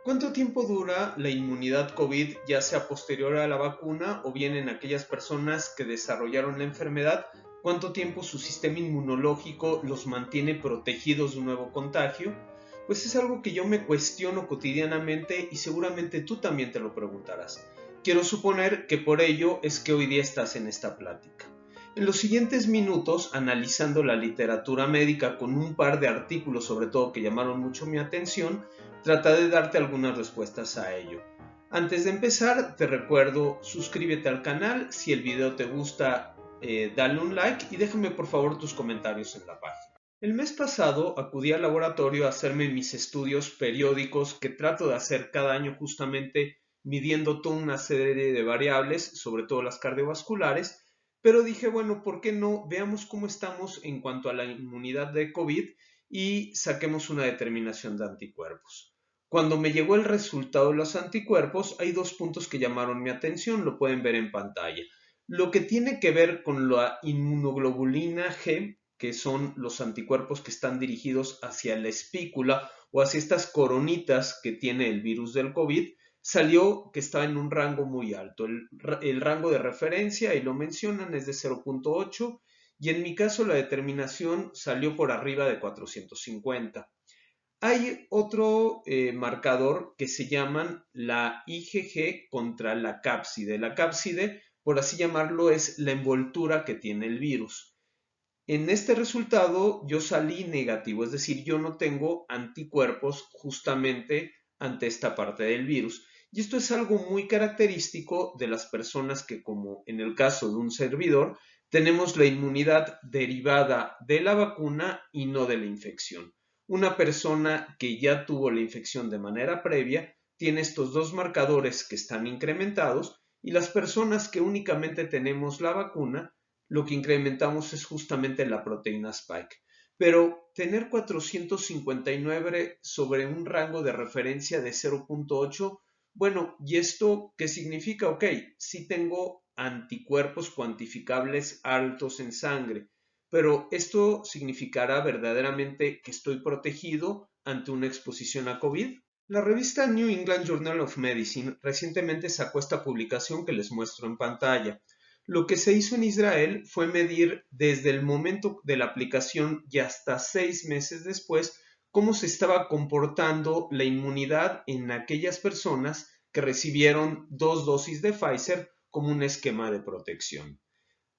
¿Cuánto tiempo dura la inmunidad COVID, ya sea posterior a la vacuna o bien en aquellas personas que desarrollaron la enfermedad? ¿Cuánto tiempo su sistema inmunológico los mantiene protegidos de un nuevo contagio? Pues es algo que yo me cuestiono cotidianamente y seguramente tú también te lo preguntarás. Quiero suponer que por ello es que hoy día estás en esta plática. En los siguientes minutos, analizando la literatura médica con un par de artículos sobre todo que llamaron mucho mi atención, trata de darte algunas respuestas a ello. Antes de empezar, te recuerdo, suscríbete al canal, si el video te gusta, dale un like y déjame por favor tus comentarios en la página. El mes pasado acudí al laboratorio a hacerme mis estudios periódicos que trato de hacer cada año justamente midiendo toda una serie de variables, sobre todo las cardiovasculares, pero dije, bueno, ¿por qué no? Veamos cómo estamos en cuanto a la inmunidad de COVID y saquemos una determinación de anticuerpos. Cuando me llegó el resultado de los anticuerpos, hay dos puntos que llamaron mi atención, lo pueden ver en pantalla. Lo que tiene que ver con la inmunoglobulina G, que son los anticuerpos que están dirigidos hacia la espícula o hacia estas coronitas que tiene el virus del COVID, salió que estaba en un rango muy alto. El rango de referencia, y lo mencionan, es de 0.8 y en mi caso la determinación salió por arriba de 450. Hay otro marcador que se llaman la IgG contra la cápside. La cápside, por así llamarlo, es la envoltura que tiene el virus. En este resultado yo salí negativo, es decir, yo no tengo anticuerpos justamente ante esta parte del virus. Y esto es algo muy característico de las personas que, como en el caso de un servidor, tenemos la inmunidad derivada de la vacuna y no de la infección. Una persona que ya tuvo la infección de manera previa tiene estos dos marcadores que están incrementados y las personas que únicamente tenemos la vacuna lo que incrementamos es justamente la proteína Spike. Pero tener 459 sobre un rango de referencia de 0.8, bueno, ¿y esto qué significa? Ok, sí tengo anticuerpos cuantificables altos en sangre, pero ¿esto significará verdaderamente que estoy protegido ante una exposición a COVID? La revista New England Journal of Medicine recientemente sacó esta publicación que les muestro en pantalla. Lo que se hizo en Israel fue medir desde el momento de la aplicación y hasta 6 meses después cómo se estaba comportando la inmunidad en aquellas personas que recibieron 2 dosis de Pfizer como un esquema de protección.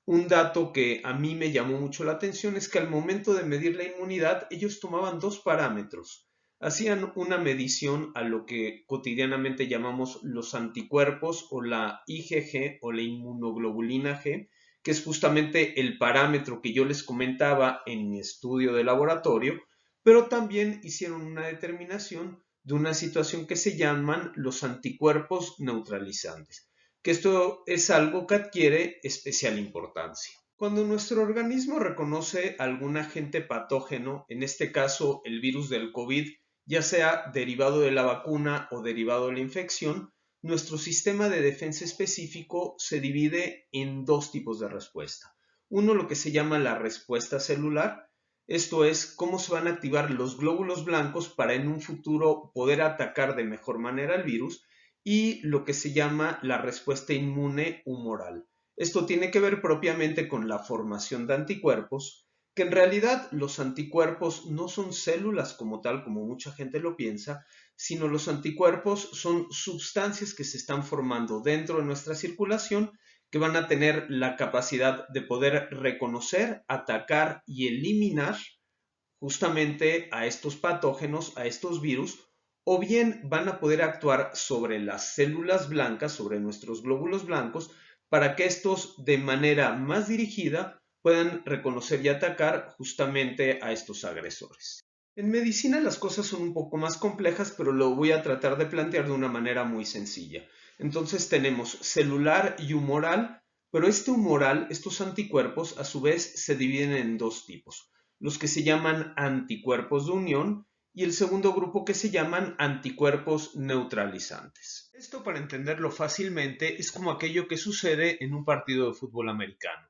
Un dato que a mí me llamó mucho la atención es que al momento de medir la inmunidad ellos tomaban dos parámetros. Hacían una medición a lo que cotidianamente llamamos los anticuerpos o la IgG o la inmunoglobulina G, que es justamente el parámetro que yo les comentaba en mi estudio de laboratorio, pero también hicieron una determinación de una situación que se llaman los anticuerpos neutralizantes, que esto es algo que adquiere especial importancia. Cuando nuestro organismo reconoce algún agente patógeno, en este caso el virus del COVID, ya sea derivado de la vacuna o derivado de la infección, nuestro sistema de defensa específico se divide en dos tipos de respuesta. Uno, lo que se llama la respuesta celular, esto es cómo se van a activar los glóbulos blancos para en un futuro poder atacar de mejor manera el virus, y lo que se llama la respuesta inmune humoral. Esto tiene que ver propiamente con la formación de anticuerpos, que en realidad los anticuerpos no son células como tal, como mucha gente lo piensa, sino los anticuerpos son sustancias que se están formando dentro de nuestra circulación que van a tener la capacidad de poder reconocer, atacar y eliminar justamente a estos patógenos, a estos virus, o bien van a poder actuar sobre las células blancas, sobre nuestros glóbulos blancos, para que estos de manera más dirigida puedan reconocer y atacar justamente a estos agresores. En medicina las cosas son un poco más complejas, pero lo voy a tratar de plantear de una manera muy sencilla. Entonces tenemos celular y humoral, pero este humoral, estos anticuerpos, a su vez se dividen en dos tipos: los que se llaman anticuerpos de unión y el segundo grupo que se llaman anticuerpos neutralizantes. Esto, para entenderlo fácilmente, es como aquello que sucede en un partido de fútbol americano.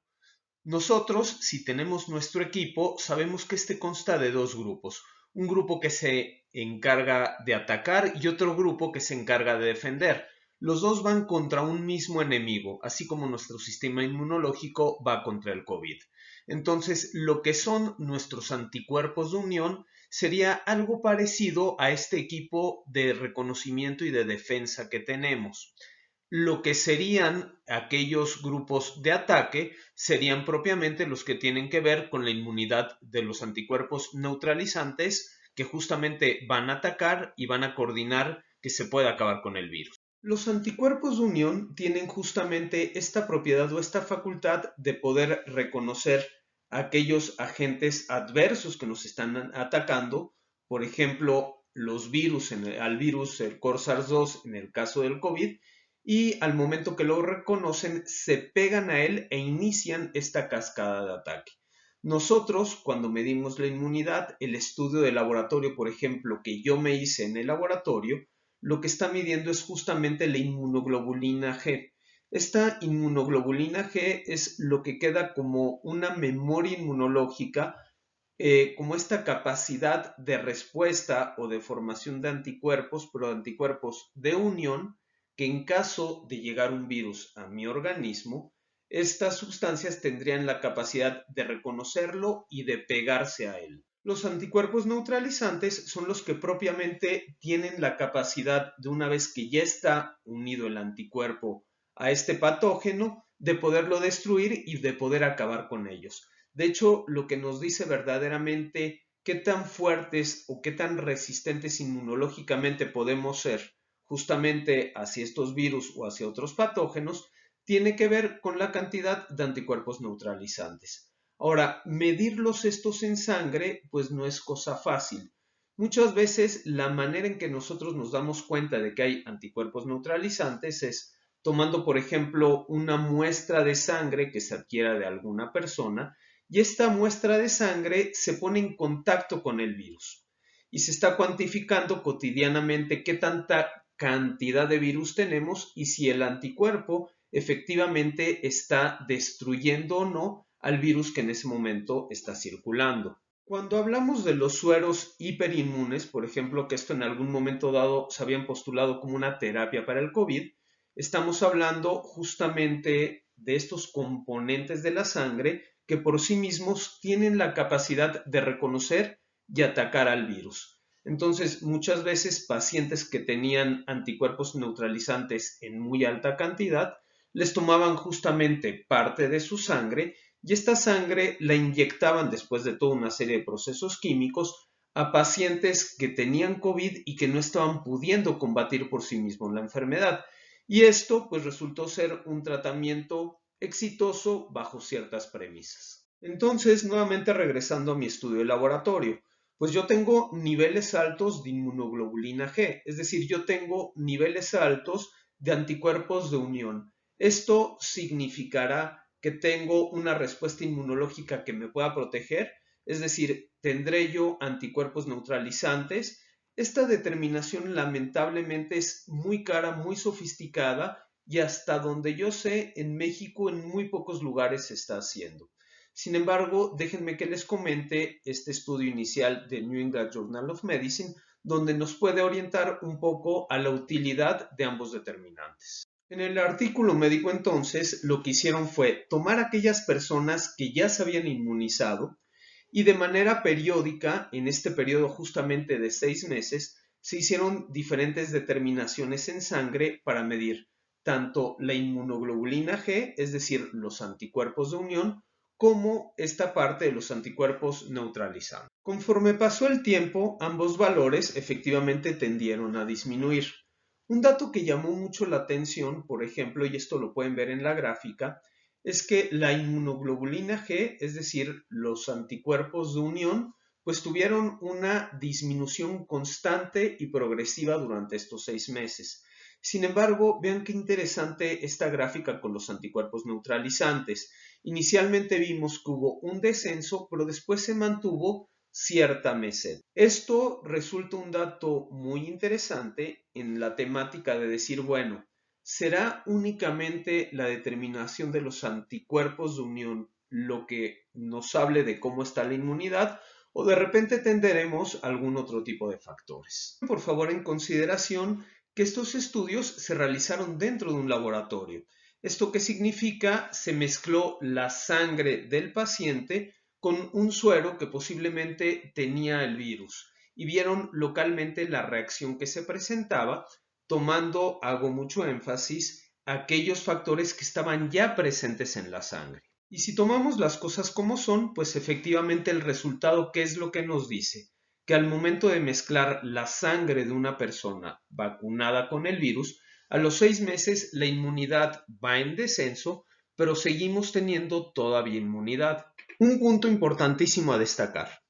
Nosotros, si tenemos nuestro equipo, sabemos que este consta de dos grupos. un grupo que se encarga de atacar y otro grupo que se encarga de defender. Los dos van contra un mismo enemigo, así como nuestro sistema inmunológico va contra el COVID. Entonces, lo que son nuestros anticuerpos de unión sería algo parecido a este equipo de reconocimiento y de defensa que tenemos. Lo que serían aquellos grupos de ataque serían propiamente los que tienen que ver con la inmunidad de los anticuerpos neutralizantes que justamente van a atacar y van a coordinar que se pueda acabar con el virus. Los anticuerpos de unión tienen justamente esta propiedad o esta facultad de poder reconocer aquellos agentes adversos que nos están atacando, por ejemplo, los virus, al virus, el SARS-2 en el caso del COVID, y al momento que lo reconocen se pegan a él e inician esta cascada de ataque. Nosotros, cuando medimos la inmunidad, el estudio de laboratorio, por ejemplo, que yo me hice en el laboratorio, lo que está midiendo es justamente la inmunoglobulina G. Esta inmunoglobulina G es lo que queda como una memoria inmunológica, como esta capacidad de respuesta o de formación de anticuerpos, pero anticuerpos de unión, que en caso de llegar un virus a mi organismo, estas sustancias tendrían la capacidad de reconocerlo y de pegarse a él. Los anticuerpos neutralizantes son los que propiamente tienen la capacidad de, una vez que ya está unido el anticuerpo a este patógeno, de poderlo destruir y de poder acabar con ellos. De hecho, lo que nos dice verdaderamente qué tan fuertes o qué tan resistentes inmunológicamente podemos ser justamente hacia estos virus o hacia otros patógenos, tiene que ver con la cantidad de anticuerpos neutralizantes. Ahora, medirlos estos en sangre, pues no es cosa fácil. Muchas veces la manera en que nosotros nos damos cuenta de que hay anticuerpos neutralizantes es tomando, por ejemplo, una muestra de sangre que se adquiera de alguna persona y esta muestra de sangre se pone en contacto con el virus y se está cuantificando cotidianamente qué tanta cantidad de virus tenemos y si el anticuerpo efectivamente está destruyendo o no al virus que en ese momento está circulando. Cuando hablamos de los sueros hiperinmunes, por ejemplo, que esto en algún momento dado se habían postulado como una terapia para el COVID, estamos hablando justamente de estos componentes de la sangre que por sí mismos tienen la capacidad de reconocer y atacar al virus. Entonces, muchas veces pacientes que tenían anticuerpos neutralizantes en muy alta cantidad, les tomaban justamente parte de su sangre y esta sangre la inyectaban después de toda una serie de procesos químicos a pacientes que tenían COVID y que no estaban pudiendo combatir por sí mismos la enfermedad. Y esto pues resultó ser un tratamiento exitoso bajo ciertas premisas. Entonces, nuevamente regresando a mi estudio de laboratorio, pues yo tengo niveles altos de inmunoglobulina G, es decir, yo tengo niveles altos de anticuerpos de unión. Esto significará que tengo una respuesta inmunológica que me pueda proteger, es decir, tendré yo anticuerpos neutralizantes. Esta determinación lamentablemente es muy cara, muy sofisticada y hasta donde yo sé, en México en muy pocos lugares se está haciendo. Sin embargo, déjenme que les comente este estudio inicial del New England Journal of Medicine, donde nos puede orientar un poco a la utilidad de ambos determinantes. En el artículo médico entonces lo que hicieron fue tomar aquellas personas que ya se habían inmunizado y de manera periódica, en este periodo justamente de 6 meses, se hicieron diferentes determinaciones en sangre para medir tanto la inmunoglobulina G, es decir, los anticuerpos de unión, como esta parte de los anticuerpos neutralizantes. Conforme pasó el tiempo, ambos valores efectivamente tendieron a disminuir. Un dato que llamó mucho la atención, por ejemplo, y esto lo pueden ver en la gráfica, es que la inmunoglobulina G, es decir, los anticuerpos de unión, pues tuvieron una disminución constante y progresiva durante estos 6 meses. Sin embargo, vean qué interesante esta gráfica con los anticuerpos neutralizantes. Inicialmente vimos que hubo un descenso, pero después se mantuvo cierta meseta. Esto resulta un dato muy interesante en la temática de decir, bueno, ¿será únicamente la determinación de los anticuerpos de unión lo que nos hable de cómo está la inmunidad? o de repente tenderemos a algún otro tipo de factores. Por favor, en consideración que estos estudios se realizaron dentro de un laboratorio. ¿Esto qué significa? Se mezcló la sangre del paciente con un suero que posiblemente tenía el virus y vieron localmente la reacción que se presentaba, tomando, hago mucho énfasis, aquellos factores que estaban ya presentes en la sangre. Y si tomamos las cosas como son, pues efectivamente el resultado, ¿qué es lo que nos dice? Que al momento de mezclar la sangre de una persona vacunada con el virus, a los 6 meses la inmunidad va en descenso, pero seguimos teniendo todavía inmunidad. Un punto importantísimo a destacar.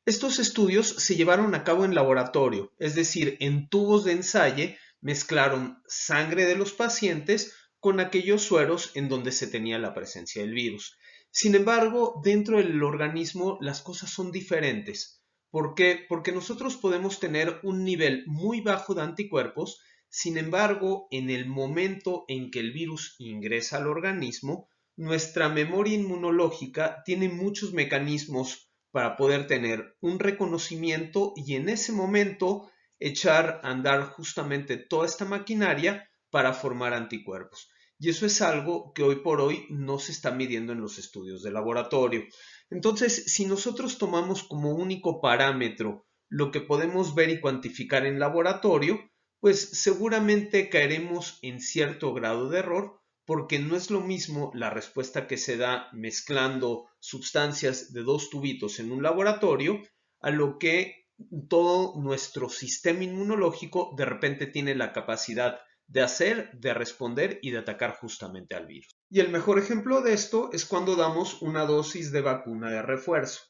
Estos estudios se llevaron a cabo en laboratorio, es decir, en tubos de ensayo mezclaron sangre de los pacientes con aquellos sueros en donde se tenía la presencia del virus. Sin embargo, dentro del organismo las cosas son diferentes. ¿Por qué? Porque nosotros podemos tener un nivel muy bajo de anticuerpos, sin embargo, en el momento en que el virus ingresa al organismo, nuestra memoria inmunológica tiene muchos mecanismos para poder tener un reconocimiento y en ese momento echar a andar justamente toda esta maquinaria para formar anticuerpos. Y eso es algo que hoy por hoy no se está midiendo en los estudios de laboratorio. Entonces, si nosotros tomamos como único parámetro lo que podemos ver y cuantificar en laboratorio, pues seguramente caeremos en cierto grado de error porque no es lo mismo la respuesta que se da mezclando sustancias de dos tubitos en un laboratorio a lo que todo nuestro sistema inmunológico de repente tiene la capacidad de hacer, de responder y de atacar justamente al virus. Y el mejor ejemplo de esto es cuando damos una dosis de vacuna de refuerzo.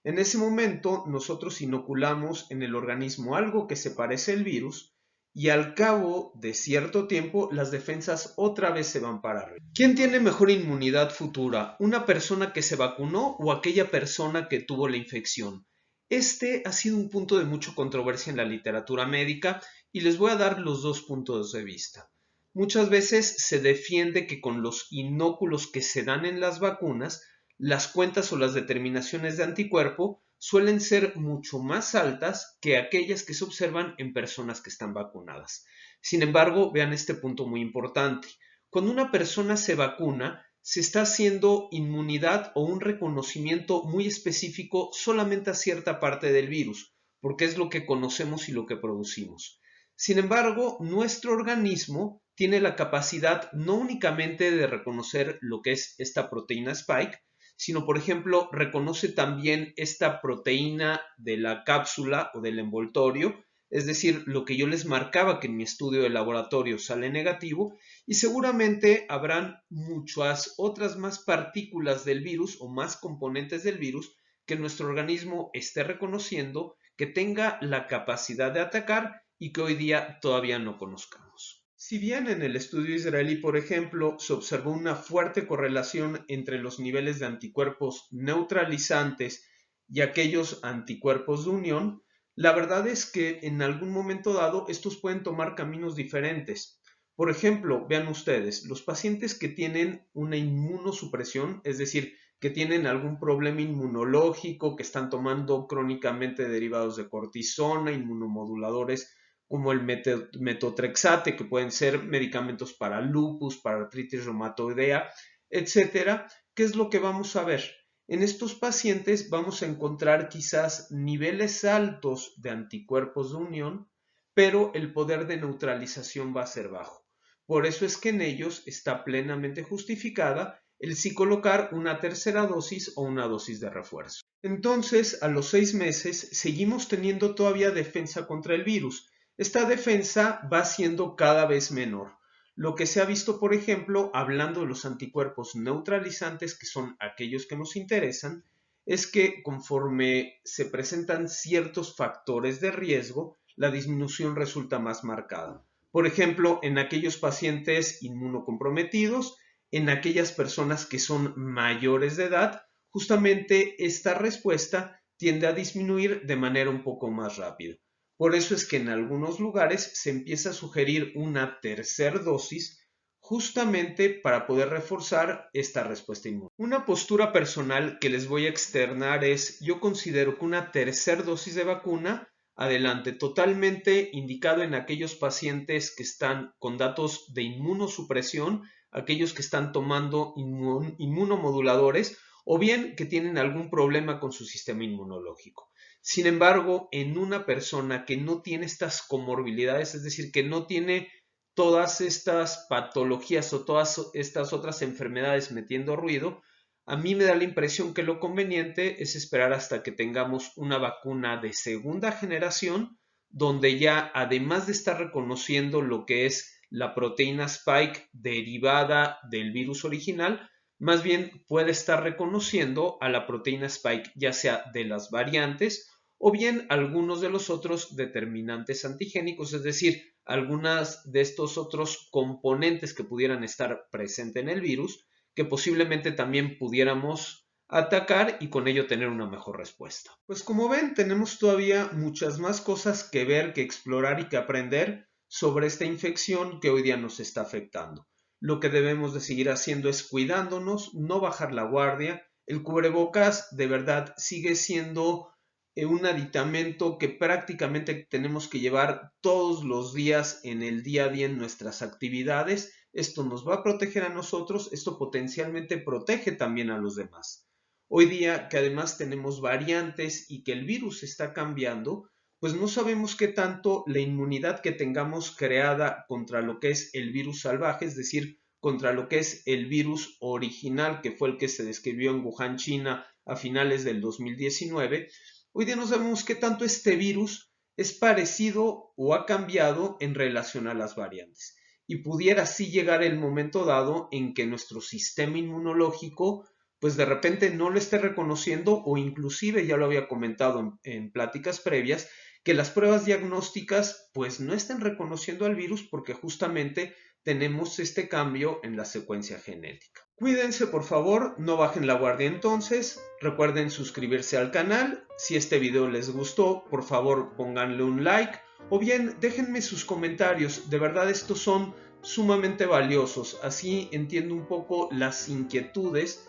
En ese momento nosotros inoculamos en el organismo algo que se parece al virus y al cabo de cierto tiempo las defensas otra vez se van para arriba. ¿Quién tiene mejor inmunidad futura? ¿Una persona que se vacunó o aquella persona que tuvo la infección? Este ha sido un punto de mucha controversia en la literatura médica y les voy a dar los dos puntos de vista. Muchas veces se defiende que con los inóculos que se dan en las vacunas, las cuentas o las determinaciones de anticuerpo suelen ser mucho más altas que aquellas que se observan en personas que están vacunadas. Sin embargo, vean este punto muy importante. Cuando una persona se vacuna, se está haciendo inmunidad o un reconocimiento muy específico solamente a cierta parte del virus, porque es lo que conocemos y lo que producimos. Sin embargo, nuestro organismo tiene la capacidad no únicamente de reconocer lo que es esta proteína spike, sino, por ejemplo, reconoce también esta proteína de la cápsula o del envoltorio, es decir, lo que yo les marcaba que en mi estudio de laboratorio sale negativo, y seguramente habrán muchas otras más partículas del virus o más componentes del virus que nuestro organismo esté reconociendo, que tenga la capacidad de atacar y que hoy día todavía no conozcamos. Si bien en el estudio israelí, por ejemplo, se observó una fuerte correlación entre los niveles de anticuerpos neutralizantes y aquellos anticuerpos de unión, la verdad es que en algún momento dado estos pueden tomar caminos diferentes. Por ejemplo, vean ustedes, los pacientes que tienen una inmunosupresión, es decir, que tienen algún problema inmunológico, que están tomando crónicamente derivados de cortisona, inmunomoduladores, como el metotrexate, que pueden ser medicamentos para lupus, para artritis reumatoidea, etcétera. ¿Qué es lo que vamos a ver? En estos pacientes vamos a encontrar quizás niveles altos de anticuerpos de unión, pero el poder de neutralización va a ser bajo. Por eso es que en ellos está plenamente justificada el sí colocar una tercera dosis o una dosis de refuerzo. Entonces, a los 6 meses seguimos teniendo todavía defensa contra el virus. Esta defensa va siendo cada vez menor. Lo que se ha visto, por ejemplo, hablando de los anticuerpos neutralizantes, que son aquellos que nos interesan, es que conforme se presentan ciertos factores de riesgo, la disminución resulta más marcada. Por ejemplo, en aquellos pacientes inmunocomprometidos, en aquellas personas que son mayores de edad, justamente esta respuesta tiende a disminuir de manera un poco más rápida. Por eso es que en algunos lugares se empieza a sugerir una tercera dosis justamente para poder reforzar esta respuesta inmune. Una postura personal que les voy a externar es: yo considero que una tercera dosis de vacuna, adelante, totalmente indicado en aquellos pacientes que están con datos de inmunosupresión, aquellos que están tomando inmunomoduladores o bien que tienen algún problema con su sistema inmunológico. Sin embargo, en una persona que no tiene estas comorbilidades, es decir, que no tiene todas estas patologías o todas estas otras enfermedades metiendo ruido, a mí me da la impresión que lo conveniente es esperar hasta que tengamos una vacuna de segunda generación, donde ya, además de estar reconociendo lo que es la proteína Spike derivada del virus original, más bien puede estar reconociendo a la proteína Spike, ya sea de las variantes o bien algunos de los otros determinantes antigénicos, es decir, algunas de estos otros componentes que pudieran estar presentes en el virus, que posiblemente también pudiéramos atacar y con ello tener una mejor respuesta. Pues como ven, tenemos todavía muchas más cosas que ver, que explorar y que aprender sobre esta infección que hoy día nos está afectando. Lo que debemos de seguir haciendo es cuidándonos, no bajar la guardia. El cubrebocas de verdad sigue siendo un aditamento que prácticamente tenemos que llevar todos los días en el día a día en nuestras actividades. Esto nos va a proteger a nosotros, esto potencialmente protege también a los demás. Hoy día que además tenemos variantes y que el virus está cambiando, pues no sabemos qué tanto la inmunidad que tengamos creada contra lo que es el virus salvaje, es decir, contra lo que es el virus original, que fue el que se describió en Wuhan, China, a finales del 2019, hoy día no sabemos qué tanto este virus es parecido o ha cambiado en relación a las variantes. Y pudiera así llegar el momento dado en que nuestro sistema inmunológico pues de repente no lo esté reconociendo, o inclusive ya lo había comentado en pláticas previas, que las pruebas diagnósticas pues no estén reconociendo al virus porque justamente tenemos este cambio en la secuencia genética. Cuídense por favor, no bajen la guardia entonces, recuerden suscribirse al canal, si este video les gustó por favor pónganle un like o bien déjenme sus comentarios, de verdad estos son sumamente valiosos, así entiendo un poco las inquietudes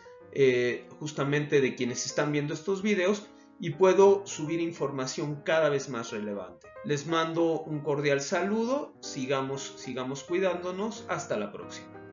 justamente de quienes están viendo estos videos y puedo subir información cada vez más relevante. Les mando un cordial saludo, sigamos cuidándonos, hasta la próxima.